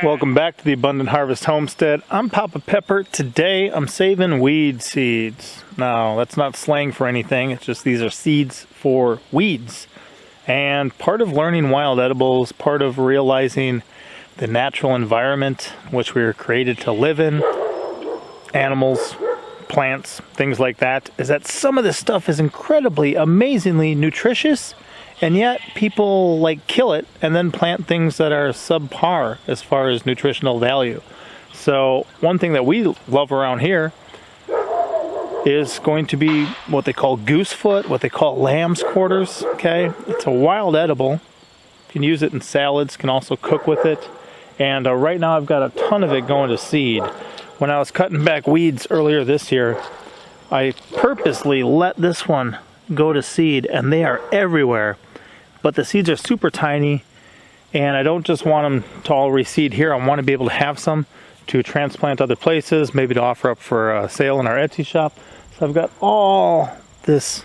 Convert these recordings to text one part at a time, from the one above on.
Welcome back to the Abundant Harvest Homestead. I'm Papa Pepper. Today I'm saving weed seeds. Now that's not slang for anything, it's just these are seeds for weeds. And part of learning wild edibles, part of realizing the natural environment which we were created to live in, animals, plants, things like that, is that some of this stuff is incredibly, amazingly nutritious. And yet people like kill it and then plant things that are subpar as far as nutritional value. So one thing that we love around here is going to be what they call goosefoot, what they call lamb's quarters. Okay, it's a wild edible. You can use it in salads, can also cook with it. And right now I've got a ton of it going to seed. When I was cutting back weeds earlier this year, I purposely let this one go to seed, and they are everywhere. But the seeds are super tiny, and I don't just want them to all reseed here. I want to be able to have some to transplant other places, maybe to offer up for sale in our Etsy shop. So I've got all this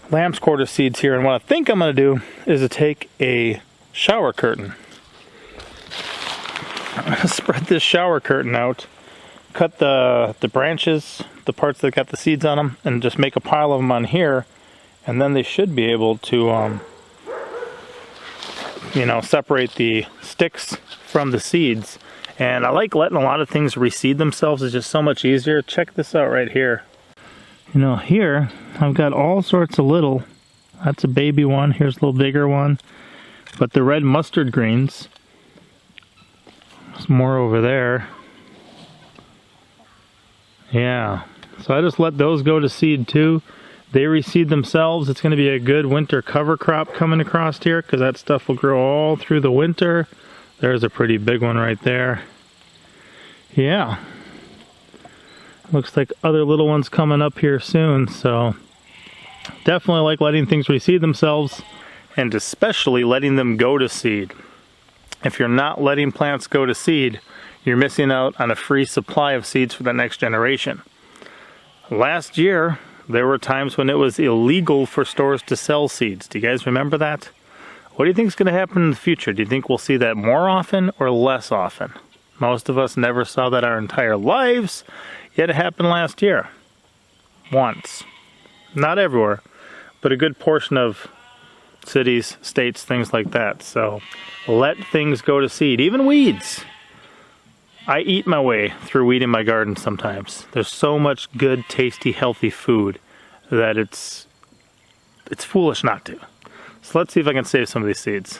lamb's quarter seeds here, and what I think I'm going to do is to take a shower curtain. I'm going to spread this shower curtain out, cut the branches, the parts that got the seeds on them, and just make a pile of them on here. And then they should be able to, separate the sticks from the seeds. And I like letting a lot of things reseed themselves. It's just so much easier. Check this out right here. Here I've got all sorts of little, that's a baby one, here's a little bigger one. But the red mustard greens, there's more over there. Yeah, so I just let those go to seed too. They reseed themselves. It's going to be a good winter cover crop coming across here because that stuff will grow all through the winter. There's a pretty big one right there. Yeah. Looks like other little ones coming up here soon, so definitely like letting things reseed themselves, and especially letting them go to seed. If you're not letting plants go to seed, you're missing out on a free supply of seeds for the next generation. Last year, there were times when it was illegal for stores to sell seeds. Do you guys remember that? What do you think is going to happen in the future? Do you think we'll see that more often or less often? Most of us never saw that our entire lives, yet it happened last year. Once. Not everywhere, but a good portion of cities, states, things like that. So let things go to seed. Even weeds. I eat my way through weed in my garden sometimes. There's so much good, tasty, healthy food that it's foolish not to. So let's see if I can save some of these seeds.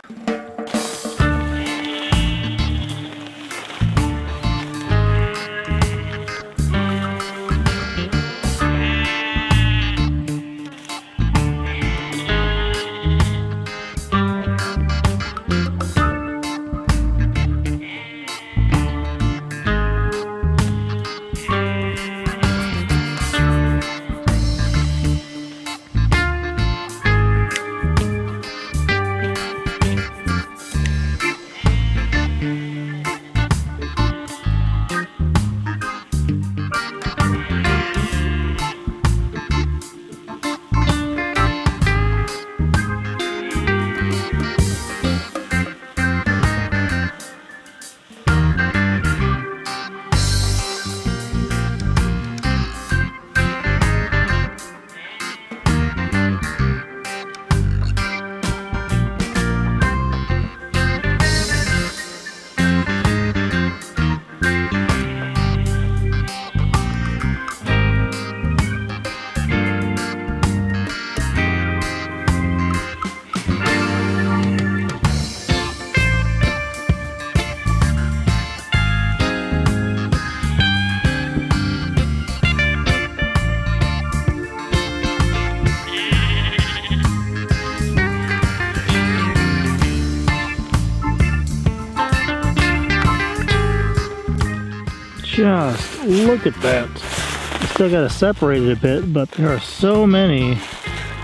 Just look at that. I still got to separate it a bit, but there are so many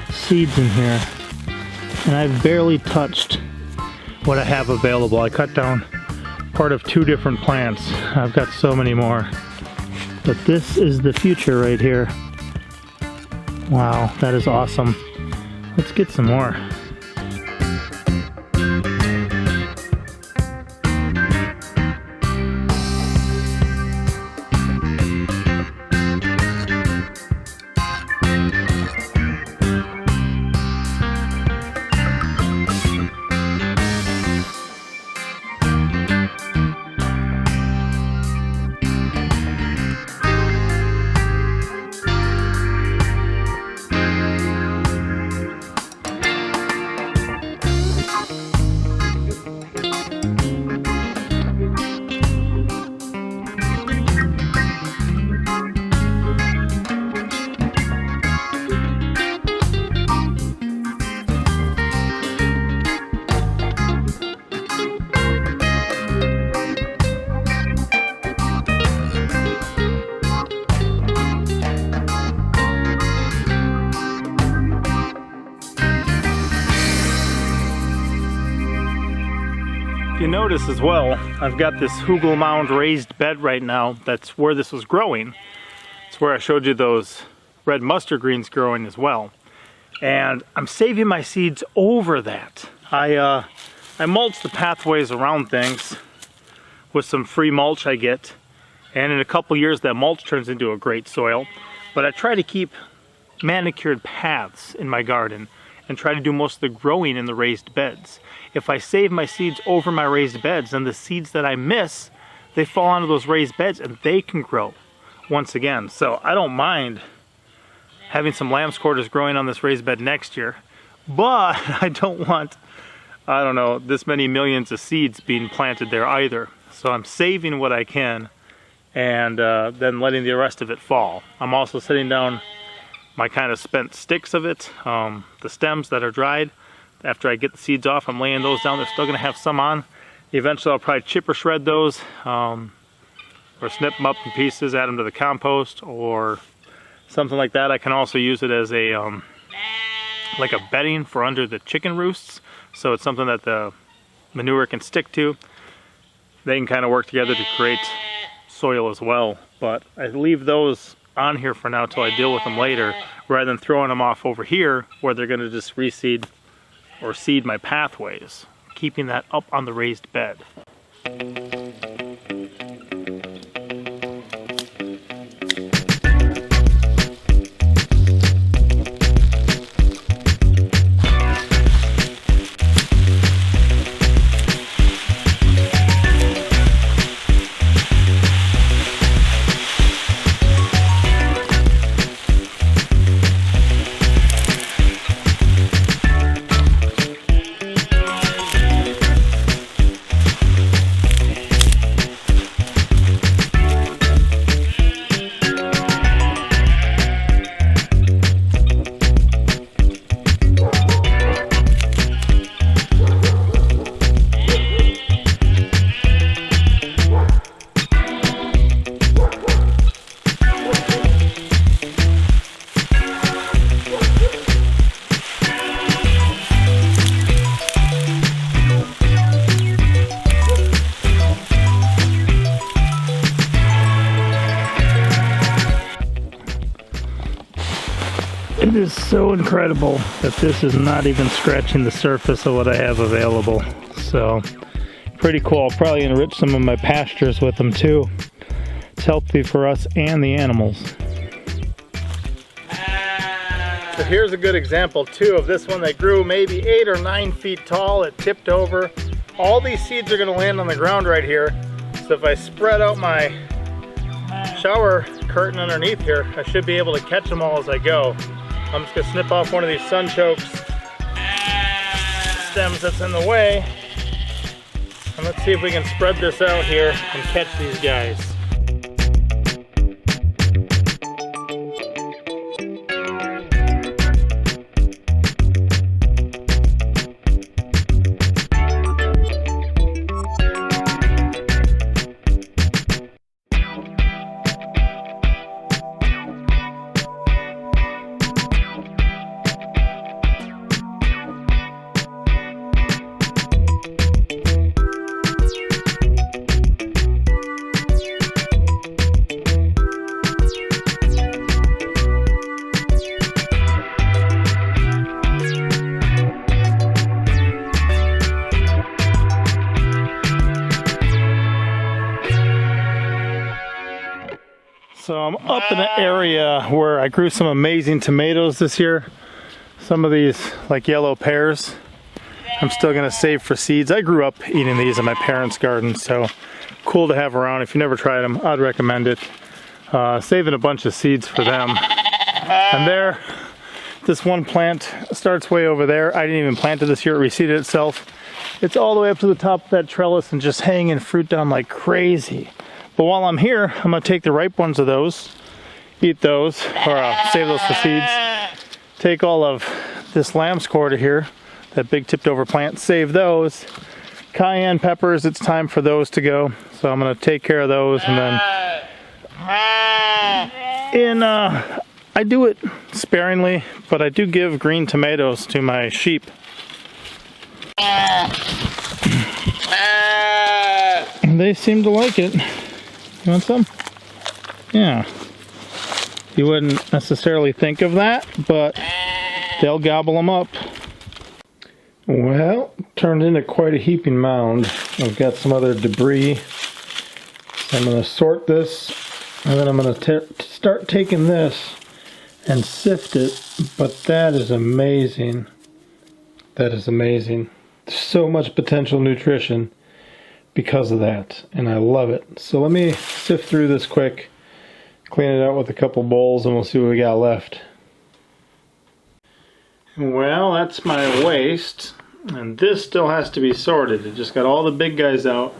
seeds in here. And I've barely touched what I have available. I cut down part of 2 different plants. I've got so many more. But this is the future right here. Wow, that is awesome. Let's get some more. If you notice as well, I've got this hugel mound raised bed right now. That's where this was growing. It's where I showed you those red mustard greens growing as well. And I'm saving my seeds over that. I mulch the pathways around things with some free mulch I get. And in a couple years that mulch turns into a great soil. But I try to keep manicured paths in my garden and try to do most of the growing in the raised beds. If I save my seeds over my raised beds, then the seeds that I miss, they fall onto those raised beds and they can grow once again. So I don't mind having some lamb's quarters growing on this raised bed next year, but I don't want, I don't know, this many millions of seeds being planted there either. So I'm saving what I can and then letting the rest of it fall. I'm also setting down my kind of spent sticks of it, the stems that are dried. After I get the seeds off, I'm laying those down. They're still going to have some on. Eventually I'll probably chip or shred those, or snip them up in pieces, add them to the compost, or something like that. I can also use it as a like a bedding for under the chicken roosts, so it's something that the manure can stick to. They can kind of work together to create soil as well, but I leave those on here for now till I deal with them later, rather than throwing them off over here where they're going to just reseed or seed my pathways, keeping that up on the raised bed. It is so incredible that this is not even scratching the surface of what I have available. So, pretty cool. I'll probably enrich some of my pastures with them too. It's healthy for us and the animals. So here's a good example too of this one that grew maybe 8 or 9 feet tall. It tipped over. All these seeds are going to land on the ground right here. So if I spread out my shower curtain underneath here, I should be able to catch them all as I go. I'm just going to snip off one of these sunchokes stems that's in the way. And let's see if we can spread this out here and catch these guys. So I'm up in an area where I grew some amazing tomatoes this year. Some of these, like yellow pears, I'm still gonna save for seeds. I grew up eating these in my parents' garden, so cool to have around. If you never tried them, I'd recommend it. Saving a bunch of seeds for them. And there, this one plant starts way over there. I didn't even plant it this year, it reseeded itself. It's all the way up to the top of that trellis and just hanging fruit down like crazy. But while I'm here, I'm going to take the ripe ones of those, eat those, or save those for seeds. Take all of this lamb's quarter here, that big tipped over plant, save those. Cayenne peppers, it's time for those to go. So I'm going to take care of those, and then I do it sparingly, but I do give green tomatoes to my sheep. they seem to like it. You want some? Yeah. You wouldn't necessarily think of that, but they'll gobble them up. Well, turned into quite a heaping mound. I've got some other debris. So I'm going to sort this, and then I'm going to start taking this and sift it. But that is amazing. That is amazing. So much potential nutrition because of that, and I love it. So let me sift through this quick, clean it out with a couple bowls, and we'll see what we got left. Well, that's my waste, and this still has to be sorted. It just got all the big guys out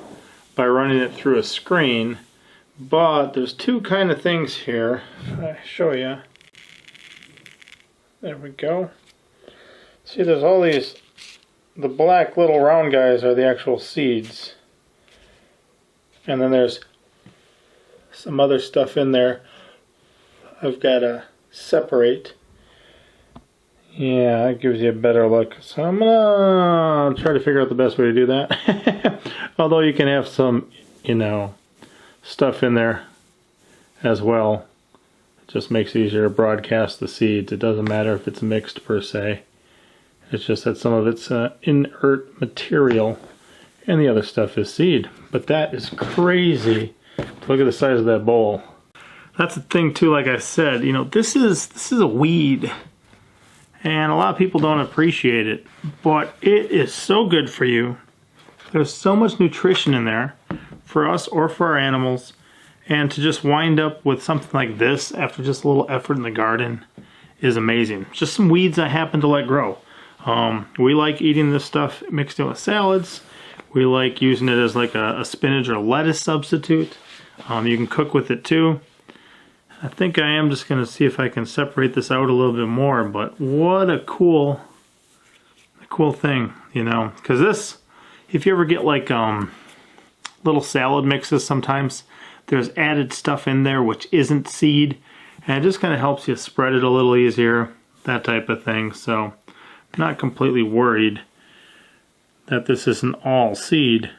by running it through a screen, but there's two kind of things here. If I show you. There we go. See, there's all these, the black little round guys are the actual seeds. And then there's some other stuff in there I've got to separate. Yeah, that gives you a better look. So I'm gonna try to figure out the best way to do that. Although you can have some, you know, stuff in there as well. It just makes it easier to broadcast the seeds. It doesn't matter if it's mixed per se. It's just that some of it's inert material and the other stuff is seed. But that is crazy. Look at the size of that bowl. That's the thing too, like I said, you know, this is a weed. And a lot of people don't appreciate it, but it is so good for you. There's so much nutrition in there for us or for our animals. And to just wind up with something like this after just a little effort in the garden is amazing. Just some weeds I happen to let grow. We like eating this stuff mixed in with salads. We like using it as like a spinach or lettuce substitute. You can cook with it too. I think I am just going to see if I can separate this out a little bit more, but what a cool thing, you know, because this, if you ever get like little salad mixes, sometimes there's added stuff in there which isn't seed, and it just kind of helps you spread it a little easier, that type of thing. So I'm not completely worried that this isn't all seed,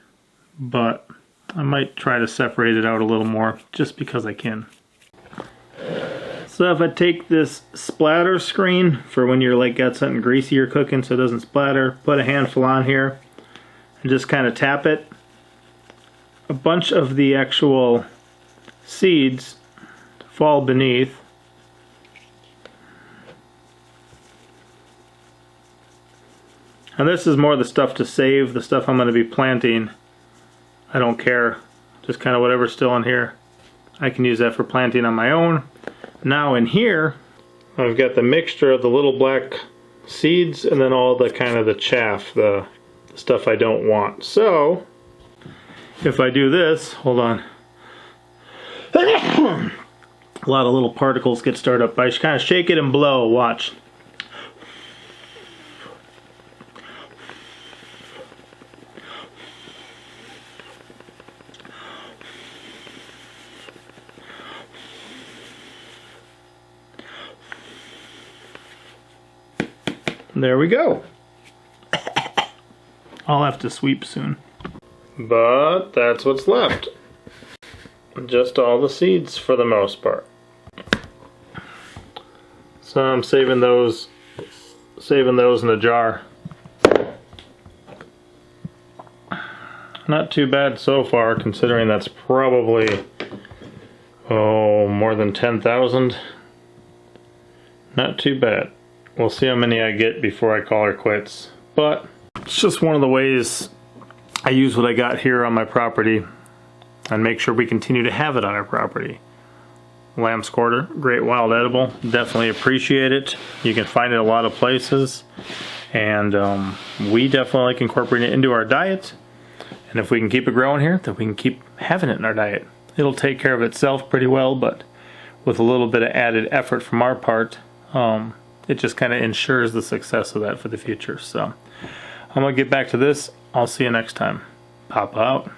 but I might try to separate it out a little more just because I can. So if I take this splatter screen for when you're like got something greasy you're cooking so it doesn't splatter, put a handful on here and just kind of tap it, a bunch of the actual seeds fall beneath. And this is more the stuff to save, the stuff I'm going to be planting. I don't care, just kind of whatever's still in here. I can use that for planting on my own. Now in here, I've got the mixture of the little black seeds and then all the kind of the chaff, the stuff I don't want. So, if I do this, hold on. A lot of little particles get stirred up. I just kind of shake it and blow, watch. There we go. I'll have to sweep soon. But that's what's left. Just all the seeds for the most part. So I'm saving those in a jar. Not too bad so far, considering that's probably more than 10,000. Not too bad. We'll see how many I get before I call her quits. But it's just one of the ways I use what I got here on my property and make sure we continue to have it on our property. Lamb's quarter, great wild edible. Definitely appreciate it. You can find it a lot of places. And we definitely like incorporating it into our diet. And if we can keep it growing here, then we can keep having it in our diet. It'll take care of itself pretty well, but with a little bit of added effort from our part, it just kind of ensures the success of that for the future. So I'm going to get back to this. I'll see you next time. Papa out.